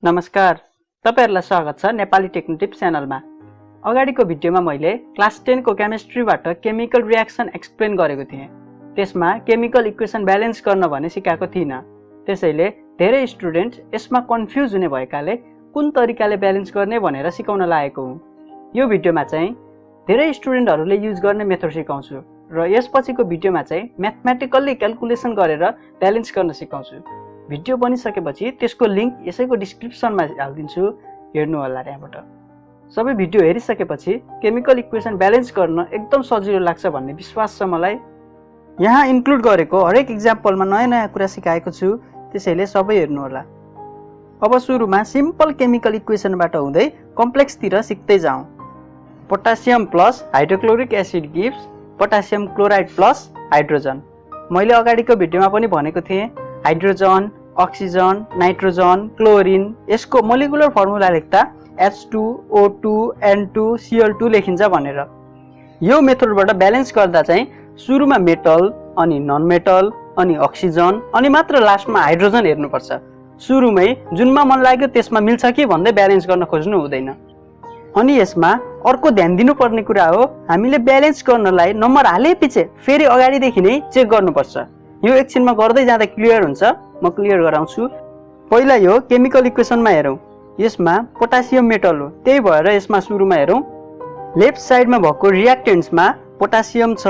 नमस्कार, तपाईहरुलाई स्वागत छ नेपाली टेक्निक च्यानलमा। अगाडिको भिडियोमा मैले क्लास 10 को केमिस्ट्रीबाट केमिकल रियाक्सन एक्सप्लेन गरेको थिएँ। त्यसमा केमिकल इक्वेसन ब्यालेन्स गर्न भने सिकाएको थिइन। त्यसैले धेरै स्टुडेन्ट यसमा कन्फ्युज हुने भएकाले कुन तरिकाले ब्यालेन्स गर्ने भनेर सिकाउन लागेको हुँ। यो भिडियोमा चाहिँ धेरै स्टुडेन्टहरुले युज गर्ने मेथड सिकाउँछु र यसपछिको भिडियोमा चाहिँ म्याथमेटिकल्ली क्याल्कुलेसन गरेर ब्यालेन्स गर्न सिकाउँछु। भिडियो बनिसकेपछि त्यसको लिंक यसैको डिस्क्रिप्सनमा हाल्दिन्छु, हेर्नु होला त्यहाँबाट। सबै भिडियो हेरिसकेपछि केमिकल इक्वेसन ब्यालेन्स गर्न एकदम सजिलो लाग्छ भन्ने विश्वास छ मलाई। यहाँ इन्क्लुड गरेको हरेक एक्जाम्पलमा नयाँ कुरा सिकाएको छु, त्यसैले सबै हेर्नु होला। अब सुरुमा सिम्पल केमिकल इक्वेसनबाट हुँदै कम्प्लेक्सतिर सिक्दै जाउँ। Potassium plus hydrochloric acid gives potassium chloride plus hydrogen. मैले अगाडिको भिडियोमा पनि भनेको थिएँ, हाइड्रोजन, अक्सिजन, नाइट्रोजन, क्लोरिन यसको मोलिकुलर फर्मुला लेख्दा H2O2 N2 Cl2 लेखिन्छ भनेर। यो मेथडबाट ब्यालेन्स गर्दा चाहिँ सुरुमा मेटल, अनि नन मेटल, अनि अक्सिजन, अनि मात्र लास्टमा हाइड्रोजन हेर्नुपर्छ। सुरुमै जुनमा मन लाग्यो त्यसमा मिल्छ कि भन्दै ब्यालेन्स गर्न खोज्नु हुँदैन। अनि यसमा अर्को ध्यान दिनुपर्ने कुरा हो, हामीले ब्यालेन्स गर्नलाई नम्बर हालेपछि फेरि अगाडिदेखि नै चेक गर्नुपर्छ। यो एकछिनमा गर्दै जाँदा क्लियर हुन्छ, म क्लियर गराउँछु। पहिला यो केमिकल इक्वेसनमा हेरौँ। यसमा पोटासियम मेटल हो, त्यही भएर यसमा सुरुमा हेरौँ। लेफ्ट साइडमा भएको रियाक्टेन्ट्समा पोटासियम छ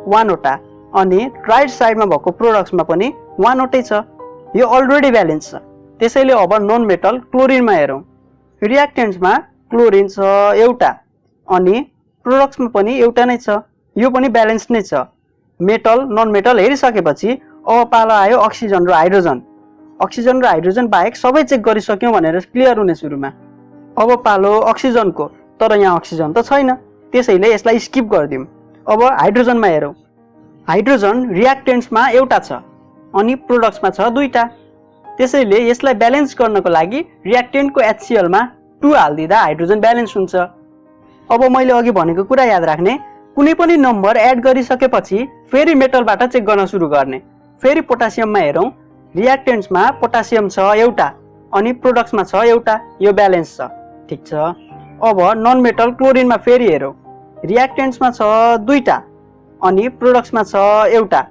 1 वटा, अनि राइट साइडमा भएको प्रोडक्ट्समा पनि 1 वटै छ। यो अलरेडी ब्यालेन्स छ। त्यसैले अब नन मेटल क्लोरिनमा हेरौँ। रियाक्टेन्ट्समा क्लोरिन छ एउटा, अनि प्रोडक्ट्समा पनि एउटा नै छ। यो पनि ब्यालेन्स नै छ। मेटल नन मेटल हेरिसकेपछि अब पालो आयो अक्सिजन र हाइड्रोजन। अक्सिजन र हाइड्रोजन बाहेक सबै चेक गरिसक्यौँ भनेर क्लियर हुने सुरुमा। अब पालो अक्सिजनको, तर यहाँ अक्सिजन त छैन, त्यसैले यसलाई स्किप गरिदिउँ। अब हाइड्रोजनमा हेरौँ। हाइड्रोजन रियाक्टेन्ट्समा एउटा छ, अनि प्रोडक्ट्समा छ दुईटा। त्यसैले यसलाई ब्यालेन्स गर्नको लागि रियाक्टेन्टको HCl मा 2 हालिदिँदा हाइड्रोजन ब्यालेन्स हुन्छ। अब मैले अघि भनेको कुरा याद राख्ने, कुनै पनि नम्बर एड गरिसकेपछि फेरि मेटलबाट चेक गर्न सुरु गर्ने। फेरि पोटासियममा हेरौँ। रियाक्टेन्ट्समा पोटासियम छ एउटा, अनि प्रोडक्ट्समा छ एउटा, यो ब्यालेन्स छ, ठीक छ। अब नन मेटल क्लोरिनमा फेरि हेरौँ। रियाक्टेन्ट्समा छ दुईटा, अनि प्रोडक्ट्समा छ एउटा,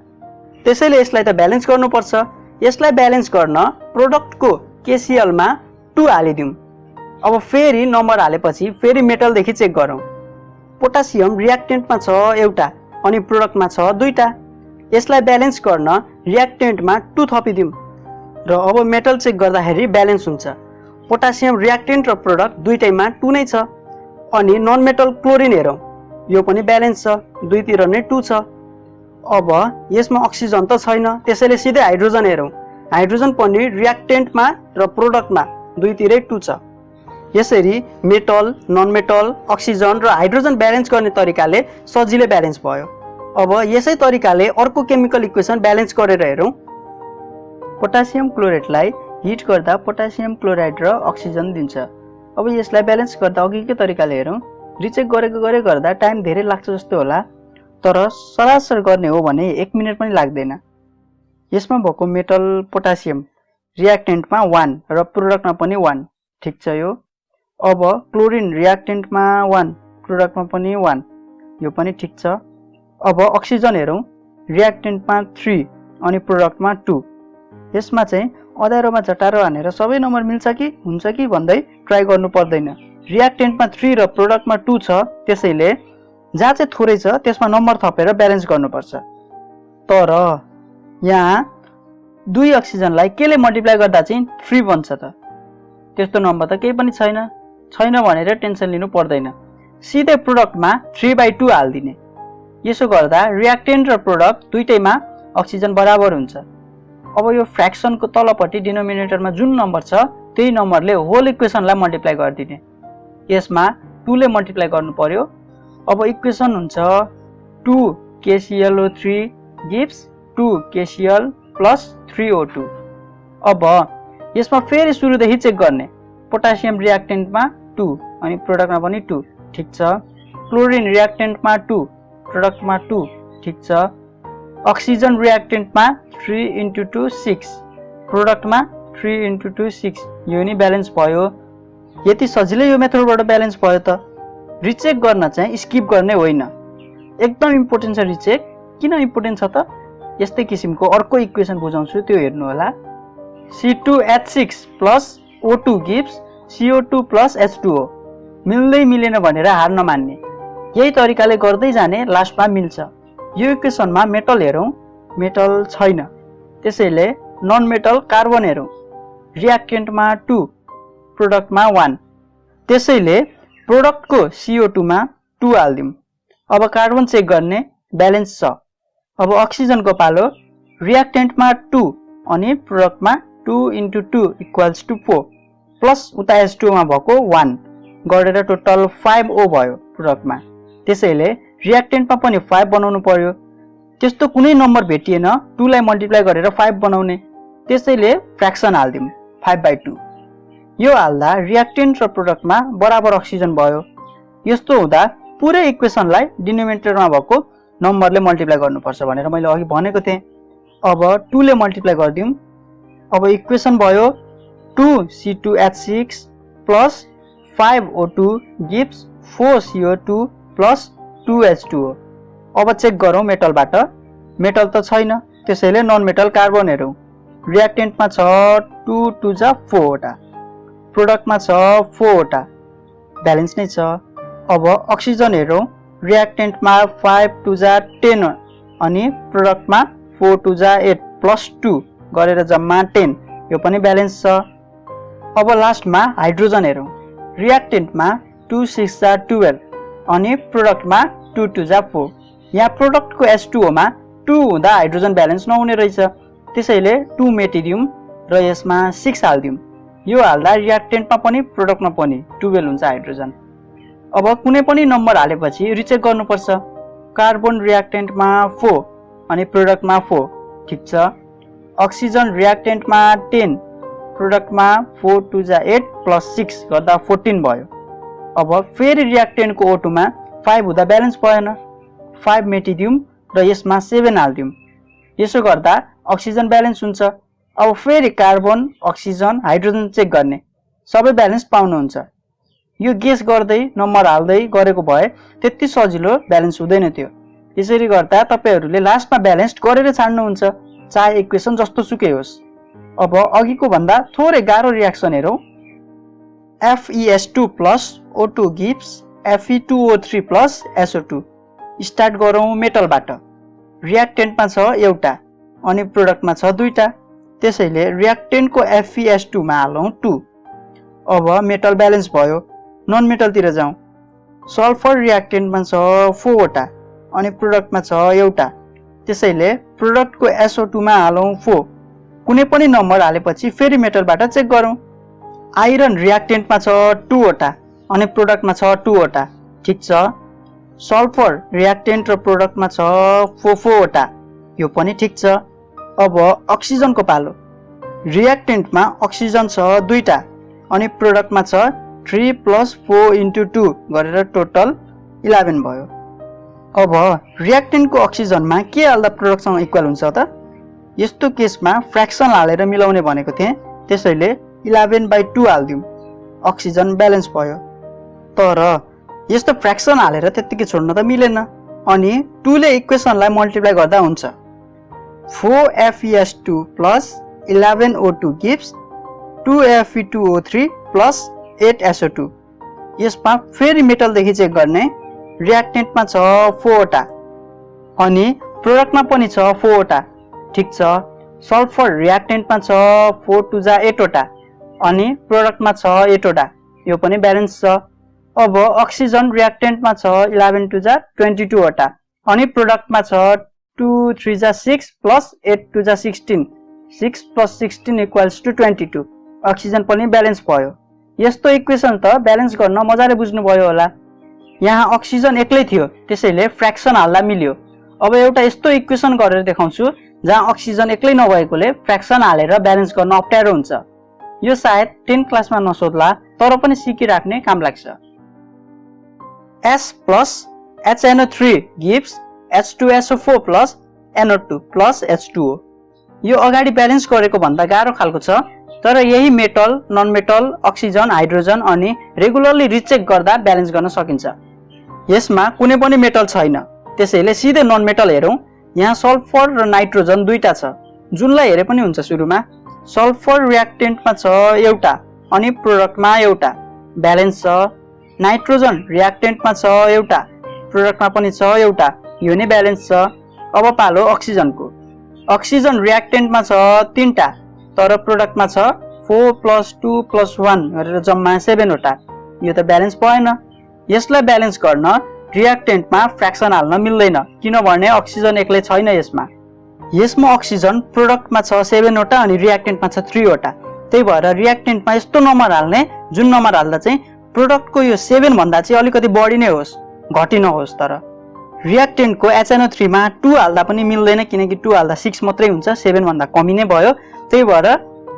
त्यसैले यसलाई त ब्यालेन्स गर्नुपर्छ। यसलाई ब्यालेन्स गर्न प्रोडक्टको KCl मा 2 हालिदिउँ। अब फेरि नम्बर हालेपछि फेरि मेटलदेखि चेक गरौँ। पोटासियम रियाक्टेन्टमा छ एउटा, अनि प्रोडक्टमा छ दुईटा। यसलाई ब्यालेन्स गर्न रियाक्टेन्टमा 2 थपिदिउँ र अब मेटल चेक गर्दाखेरि ब्यालेन्स हुन्छ। पोटासियम रियाक्टेन्ट र प्रोडक्ट दुईटैमा 2 नै छ। अनि नन मेटल क्लोरिन हेरौँ। यो पनि ब्यालेन्स छ, दुईतिर नै 2 छ। अब यसमा अक्सिजन त छैन, त्यसैले सिधै हाइड्रोजन हेरौँ। हाइड्रोजन पनि रियाक्टेन्टमा र प्रोडक्टमा दुईतिरै 2 छ। यसरी मेटल, नन मेटल, अक्सिजन र हाइड्रोजन ब्यालेन्स गर्ने तरिकाले सजिलै ब्यालेन्स भयो। अब यसै तरिकाले अर्को केमिकल इक्वेसन ब्यालेन्स गरेर हेरौँ। पोटासियम क्लोरेटलाई हिट गर्दा पोटासियम क्लोराइड र अक्सिजन दिन्छ। अब यसलाई ब्यालेन्स गर्दा अघिकै तरिकाले हेरौँ। रिचेक गरेको गर्दा टाइम धेरै लाग्छ जस्तो होला, तर सरासर गर्ने हो भने 1 मिनेट पनि लाग्दैन। यसमा भएको मेटल पोटासियम रियाक्टेन्टमा 1 र प्रोडक्टमा पनि 1, ठीक छ यो। अब क्लोरिन रियाक्टेन्टमा 1, प्रोडक्टमा पनि 1, यो पनि ठीक छ। अब अक्सिजन हेरौँ। रियाक्टेन्टमा 3 अनि प्रोडक्टमा 2। यसमा चाहिँ अँध्यारोमा झटारो हानेर सबै नम्बर मिल्छ कि हुन्छ कि भन्दै ट्राई गर्नु पर्दैन। रियाक्टेन्टमा 3 र प्रोडक्टमा 2 छ, त्यसैले जहाँ चाहिँ थोरै छ त्यसमा नम्बर थपेर ब्यालेन्स गर्नुपर्छ। तर यहाँ 2 अक्सिजनलाई केले मल्टिप्लाई गर्दा चाहिँ 3 बन्छ त? त्यस्तो नम्बर त केही पनि छैन भनेर टेन्सन लिनु पर्दैन। सिधै प्रोडक्टमा 3/2 हालिदिने। यसो गर्दा रियाक्टेन्ट र प्रोडक्ट दुईटैमा अक्सिजन बराबर हुन्छ। अब यो फ्र्याक्सनको तलपट्टि डिनोमिनेटरमा जुन नम्बर छ त्यही नम्बरले होल इक्वेसनलाई मल्टिप्लाई गरिदिने। यसमा 2 ले मल्टिप्लाई गर्नु पर्यो। अब इक्वेसन हुन्छ 2 KClO3 gives 2 KCl plus 3O2। अब यसमा फेरि सुरुदेखि चेक गर्ने। पोटासियम रियाक्टेन्टमा 2 अनि प्रोडक्टमा पनि 2, ठीक छ। क्लोरिन रियाक्टेन्टमा 2, प्रोडक्टमा 2, ठीक छ। अक्सिजन रियाक्टेन्टमा 3 × 2 6, प्रोडक्टमा 3 into 2 6 यो नि ब्यालेन्स भयो। यति सजिलै यो मेथडबाट ब्यालेन्स भयो त। रिचेक गर्न चाहिँ स्किप गर्ने होइन, एकदम इम्पोर्टेन्ट छ रिचेक। किन इम्पोर्टेन्ट छ त? यस्तै किसिमको अर्को इक्वेसन बुझाउँछु, त्यो हेर्नु होला। C2H6 plus O2 gives CO2 plus H2O। मिल्दै मिलेन भनेर हार नमान्ने, यही तरिकाले गर्दै जाने, लास्टमा मिल्छ। यो इक्वेसनमा मेटल हेरौँ, मेटल छैन, त्यसैले नन मेटल कार्बन हेरौँ। रियाक्टेन्टमा 2, प्रोडक्टमा 1, त्यसैले प्रोडक्टको CO2 मा 2 हाल्दिउँ। अब कार्बन चेक गर्ने, ब्यालेन्स छ। अब अक्सिजनको पालो। रियाक्टेन्टमा 2 अनि प्रोडक्टमा 2 into 2 इक्वल्स टु 4 प्लस उता H2O मा भएको 1 गरेर टोटल 5O भयो प्रोडक्टमा। त्यसैले रियाक्टेन्टमा पनि 5 बनाउनु पर्यो। त्यस्तो कुनै नम्बर भेटिएन 2 लाई मल्टिप्लाई गरेर 5 बनाउने, त्यसैले फ्र्याक्सन हाल्दिउँ 5/2। यो हाल्दा रियाक्टेन्ट र प्रोडक्टमा बराबर अक्सिजन भयो। यस्तो हुँदा पुरै इक्वेसनलाई डिनोमिनेटरमा भएको नम्बरले मल्टिप्लाई गर्नुपर्छ भनेर मैले अघि भनेको थिएँ। अब 2 ले मल्टिप्लाई गरिदिउँ। अब इक्वेसन भयो 2C2H6 plus 5O2 gives 4CO2 plus 2H2O। अब चेक गरौँ मेटलबाट। मेटल त छैन, त्यसैले नन मेटल कार्बन हेरौँ। रियाक्टेन्टमा छ 2 2 जा 4 वटा, प्रोडक्टमा छ 4 वटा, ब्यालेन्स नै छ। अब अक्सिजन हेरौँ। रियाक्टेन्टमा 5 2 जा 10 अनि प्रोडक्टमा 4 2 जा 8 प्लस 2 गरेर जम्मा 10, यो पनि ब्यालेन्स छ। अब लास्टमा हाइड्रोजन हेरौँ। रियाक्टेन्टमा 2 6 जा 12 अनि प्रोडक्टमा 2 2 जा 4। यहाँ प्रोडक्टको H2O मा 2 हुँदा हाइड्रोजन ब्यालेन्स नहुने रहेछ, त्यसैले 2 मेटिदिउँ र यसमा 6 हाल्दिउँ। यो हाल्दा रियाक्टेन्टमा पनि प्रोडक्टमा पनि 12 हुन्छ हाइड्रोजन। अब कुनै पनि नम्बर हालेपछि रिचेक गर्नुपर्छ। कार्बन रियाक्टेन्टमा 4 अनि प्रोडक्टमा 4, ठिक छ। अक्सिजन रियाक्टेन्टमा 10, प्रोडक्टमा 4 2 जा 8 प्लस 6 गर्दा 14 भयो। अब फेरि रियाक्टेन्टको O2 मा 5 हुँदा ब्यालेन्स भएन, 5 मेटिदिउँ र यसमा 7 हाल्दिउँ। यसो गर्दा अक्सिजन ब्यालेन्स हुन्छ। अब फेरि कार्बन, अक्सिजन, हाइड्रोजन चेक गर्ने, सबै ब्यालेन्स पाउनुहुन्छ। यो गेस गर्दै नम्बर हाल्दै गरेको भए त्यति सजिलो ब्यालेन्स हुँदैन थियो। यसरी गर्दा तपाईहरूले लास्टमा ब्यालेन्स गरेर छाड्नुहुन्छ, चाहे इक्वेसन जस्तो सुकै होस्। अब अघिको भन्दा थोरै गाह्रो रियाक्सन हेरौँ। FeS2 plus O2 gives Fe2O3 plus SO2। Start गरौँ मेटलबाट। रियाक्टेन्टमा छ एउटा अनि प्रोडक्टमा छ 2टा, त्यसैले रियाक्टेन्टको FeS2 मा हालौँ 2। अब मेटल ब्यालेन्स भयो। नन मेटलतिर जाउँ। सल्फर रियाक्टेन्टमा छ 4 वटा अनि प्रोडक्टमा छ एउटा, त्यसैले प्रोडक्टको SO2 मा हालौँ 4। कुनै पनि नम्बर हालेपछि फेरि मेटलबाट चेक गरौँ। आइरन रियाक्टेन्टमा छ 2 वटा अनि प्रोडक्टमा छ 2 वटा, ठिक छ। सल्फर रियाक्टेन्ट र प्रोडक्टमा छ 4 वटा, यो पनि ठिक छ। अब अक्सिजनको पालो। रियाक्टेन्टमा अक्सिजन छ 2टा अनि प्रोडक्टमा छ 3 प्लस 4 into 2 गरेर टोटल 11 भयो। अब रियाक्टेन्टको अक्सिजनमा के हाल्दा प्रोडक्टसँग इक्वल हुन्छ त? यस्तो केसमा फ्र्याक्सन हालेर मिलाउने भनेको थिएँ, त्यसैले 11/2 हाल्दिउँ, अक्सिजन ब्यालेन्स भयो। तर यस्तो फ्र्याक्सन हालेर त्यत्तिकै छोड्न त मिलेन, अनि 2 ले इक्वेसनलाई मल्टिप्लाई गर्दा हुन्छ। 4FeS2 plus 11O2 gives 2Fe2O3 plus 8SO2। यसमा फेरि मेटलदेखि चेक गर्ने। रियाक्टेन्टमा छ 4 वटा अनि प्रोडक्टमा पनि छ 4 वटा, ठिक छ। सल्फर रियाक्टेन्टमा छ 4 2 जा 8 वटा अनि प्रोडक्टमा छ 8 वटा, यो पनि ब्यालेन्स छ। अब अक्सिजन रियाक्टेन्टमा छ 11 2 जा 22 वटा अनि प्रोडक्टमा छ 2 3 जा 6 प्लस 8 2 जा 16, 6 प्लस 16 इक्वल्स टु 22, अक्सिजन पनि ब्यालेन्स भयो। यस्तो इक्वेसन त ब्यालेन्स गर्न मजाले बुझ्नुभयो होला। यहाँ अक्सिजन एक्लै थियो, त्यसैले फ्र्याक्सन हाल्दा मिल्यो। अब एउटा यस्तो इक्वेसन गरेर देखाउँछु जहाँ अक्सिजन एक्लै नभएकोले फ्र्याक्सन हालेर ब्यालेन्स गर्न अप्ठ्यारो हुन्छ। यो सायद 10 क्लासमा नसोध्ला, तर पनि सिकिराख्ने काम लाग्छ। S plus HNO3 gives H2SO4 plus NO2 plus H2O। यो अगाडि ब्यालेन्स गरेको भन्दा गाह्रो खालको छ, तर यही metal, non metal, oxygen, hydrogen अनि रेगुलरली रिचेक गर्दा ब्यालेन्स गर्न सकिन्छ। यसमा कुनै पनि मेटल छैन, त्यसैले सिधै नन मेटल हेरौँ। यहाँ सल्फर र नाइट्रोजन दुईटा छ, जुनलाई हेरे पनि हुन्छ। सुरुमा सल्फर रियाक्टेन्टमा छ एउटा अनि प्रोडक्टमा एउटा, ब्यालेन्स छ। नाइट्रोजन रियाक्टेन्टमा छ एउटा, प्रोडक्टमा पनि छ एउटा, यो नै ब्यालेन्स छ। अब पालो अक्सिजनको। अक्सिजन रियाक्टेन्टमा छ तीनटा, तर प्रोडक्टमा छ 4 + 2 + 1 गरेर जम्मा 7 वटा, यो त ब्यालेन्स भएन। यसलाई ब्यालेन्स गर्न रियाक्टेन्टमा फ्र्याक्सन हाल्न मिल्दैन, किनभने अक्सिजन एक्लै छैन। यसमा अक्सिजन प्रोडक्टमा छ 7 वटा अनि रियाक्टेन्टमा छ 3 वटा। त्यही भएर रियाक्टेन्टमा यस्तो नम्बर हाल्ने जुन नम्बर हाल्दा चाहिँ प्रोडक्टको यो 7 भन्दा चाहिँ अलिकति बढी नै होस्, घटी नहोस्। तर रियाक्टेन्टको HNO3 मा 2 हाल्दा पनि मिल्दैन, किनकि 2 हाल्दा 6 मात्रै हुन्छ, 7 भन्दा कमी नै भयो। त्यही भएर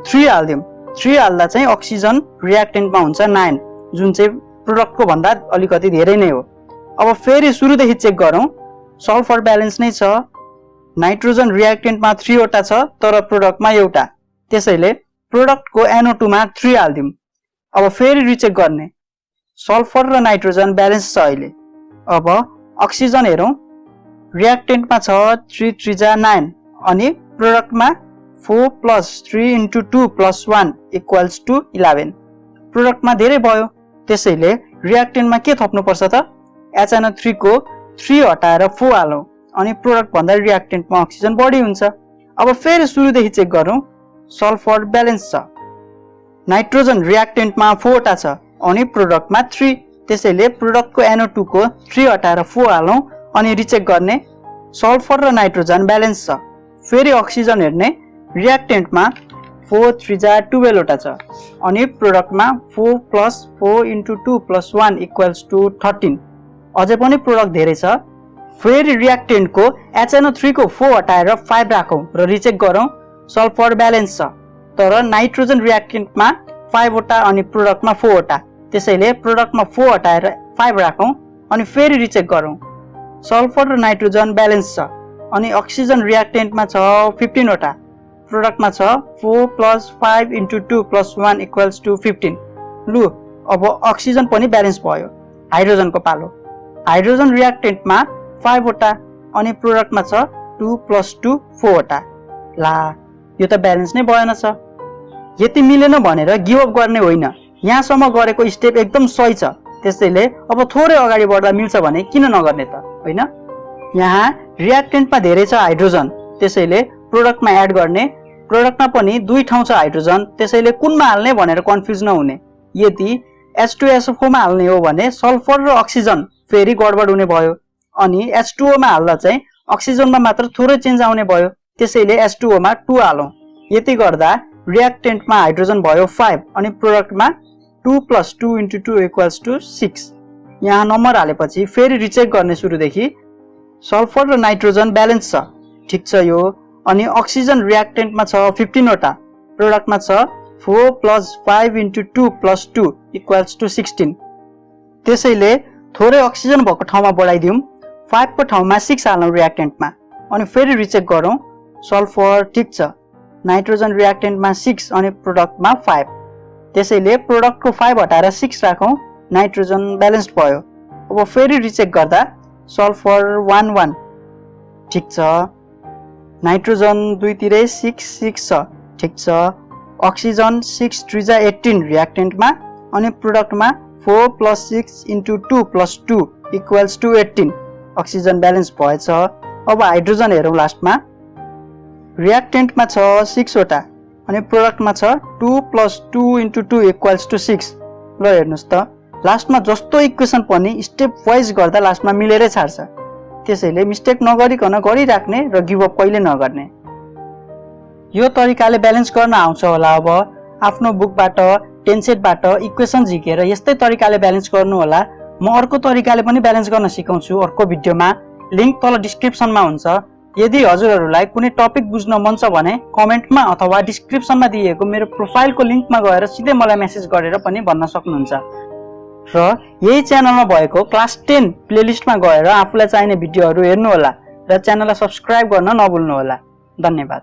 3 हाल्दियौँ। 3 हाल्दा चाहिँ अक्सिजन रियाक्टेन्टमा हुन्छ 9, जुन चाहिँ प्रोडक्टको भन्दा अलिकति धेरै नै हो। अब फेरि सुरुदेखि चेक गरौँ। सल्फर ब्यालेन्स नै छ, नाइट्रोजन रियाक्टेन्टमा 3 वटा छ तर प्रोडक्टमा एउटा, त्यसैले प्रोडक्टको NO2 मा 3 हाल्दियौँ। अब फेरि रिचेक गर्ने। सल्फर र नाइट्रोजन ब्यालेन्स छ अहिले। अब अक्सिजन हेरौँ। रियाक्टेन्टमा छ 3 × 3 = 9 अनि प्रोडक्टमा 4 + 3 × 2 + 1 = 11। प्रोडक्टमा धेरै भयो, त्यसैले रियाक्टेन्टमा के थप्नुपर्छ त? HNO3 को 3 हटाएर 4 हालौँ अनि प्रोडक्ट भन्दा रियाक्टेन्टमा अक्सिजन बढी हुन्छ। अब फेरि सुरुदेखि चेक गरौँ। सल्फर ब्यालेन्स छ, नाइट्रोजन रियाक्टेन्टमा 4 वटा छ अनि प्रोडक्टमा 3, त्यसैले प्रोडक्टको NO2 को 3 हटाएर 4 हालौँ अनि रिचेक गर्ने। सल्फर र नाइट्रोजन ब्यालेन्स छ। फेरि अक्सिजन हेर्ने। रियाक्टेन्टमा 4 × 3 = 12 वटा छ अनि प्रोडक्टमा 4 + 4 × 2 + 1 = 13, अझै पनि प्रोडक्ट धेरै छ। फेरि रियाक्टेन्टको HNO3 को 4 हटाएर 5 राखौँ र रिचेक गरौँ। सल्फर ब्यालेन्स छ, तर नाइट्रोजन रियाक्टेन्टमा 5 वटा अनि प्रोडक्टमा 4 वटा, त्यसैले प्रोडक्टमा 4 हटाएर 5 राखौँ अनि फेरि रिचेक गरौँ। सल्फर र नाइट्रोजन ब्यालेन्स छ अनि अक्सिजन रियाक्टेन्टमा छ 15 वटा, प्रोडक्टमा छ 4 + 5 × 2 + 1 = 15। लु, अब अक्सिजन पनि ब्यालेन्स भयो। हाइड्रोजनको पालो। हाइड्रोजन रियाक्टेन्टमा 5 वटा अनि प्रोडक्टमा छ 2 + 2 4 वटा। ला, यो त ब्यालेन्स नै भएन छ। यति मिलेन भनेर गिभ अप गर्ने होइन, यहाँसम्म गरेको स्टेप एकदम सही छ। त्यसैले अब थोरै अगाडि बढ्दा मिल्छ भने किन नगर्ने त, होइन? यहाँ रियाक्टेन्टमा धेरै छ हाइड्रोजन, त्यसैले प्रोडक्टमा एड गर्ने। प्रोडक्टमा पनि 2 ठाउँ छ हाइड्रोजन, त्यसैले कुनमा हाल्ने भनेर कन्फ्युज नहुने। यदि H2SO4 मा हाल्ने हो भने सल्फर र अक्सिजन फेरि गडबड हुने भयो अनि H2O मा हाल्दा चाहिँ अक्सिजनमा मात्र थोरै चेन्ज आउने भयो, त्यसैले H2O मा 2 हालौँ। यति गर्दा रियाक्टेन्टमा हाइड्रोजन भयो 5 अनि प्रोडक्टमा 2 + 2 × 2 = 6। यहाँ नम्बर हालेपछि फेरि रिचेक गर्ने। सुरुदेखि सल्फर र नाइट्रोजन ब्यालेन्स छ, ठिक छ यो। अनि अक्सिजन रियाक्टेन्टमा छ 15 वटा, प्रोडक्टमा छ 4 + 5 × 2 + 2 = 16, त्यसैले थोरै अक्सिजन भएको ठाउँमा बढाइदिउँ। 5 को ठाउँमा 6 हालौँ रियाक्टेन्टमा अनि फेरि रिचेक गरौँ। सल्फर ठिक छ, नाइट्रोजन रियाक्टेन्टमा 6 अनि प्रोडक्टमा 5, त्यसैले प्रोडक्टको 5 हटाएर 6 राखौँ, नाइट्रोजन ब्यालेन्स्ड भयो। अब फेरि रिचेक गर्दा सल्फर 1 1, ठिक छ। नाइट्रोजन दुईतिरै 6 6 छ, ठिक छ। अक्सिजन 6 × 3 = 18 रियाक्टेन्टमा अनि प्रोडक्टमा 4 + 6 × 2 + 2 = 18, अक्सिजन ब्यालेन्स भएछ। अब हाइड्रोजन हेरौँ लास्टमा। रियाक्टेन्टमा छ 6 वटा अनि प्रोडक्टमा छ 2 + 2 × 2 = 6। ल हेर्नुस् त, लास्टमा जस्तो इक्वेसन पनि स्टेप वाइज गर्दा लास्टमा मिलेरै छाड्छ, त्यसैले मिस्टेक नगरिकन गरिराख्ने र गिभ अप कहिले नगर्ने। यो तरिकाले ब्यालेन्स गर्न आउँछ होला। अब आफ्नो बुकबाट, टेन्सेटबाट इक्वेसन झिकेर यस्तै तरिकाले ब्यालेन्स गर्नु होला। म अर्को तरिकाले पनि ब्यालेन्स गर्न सिकाउँछु अर्को भिडियोमा, लिंक तल डिस्क्रिप्सनमा हुन्छ। यदि हजुरहरूलाई कुनै टपिक बुझ्न मन छ भने कमेन्टमा अथवा डिस्क्रिप्सनमा दिएको मेरो प्रोफाइलको लिंकमा गएर सिधै मलाई मेसेज गरेर पनि भन्न सक्नुहुन्छ। र यही च्यानलमा भएको क्लास 10 प्लेलिस्टमा गएर आफूलाई चाहिने भिडियोहरू हेर्नु होला र च्यानललाई सब्स्क्राइब गर्न नभुल्नु होला। धन्यवाद।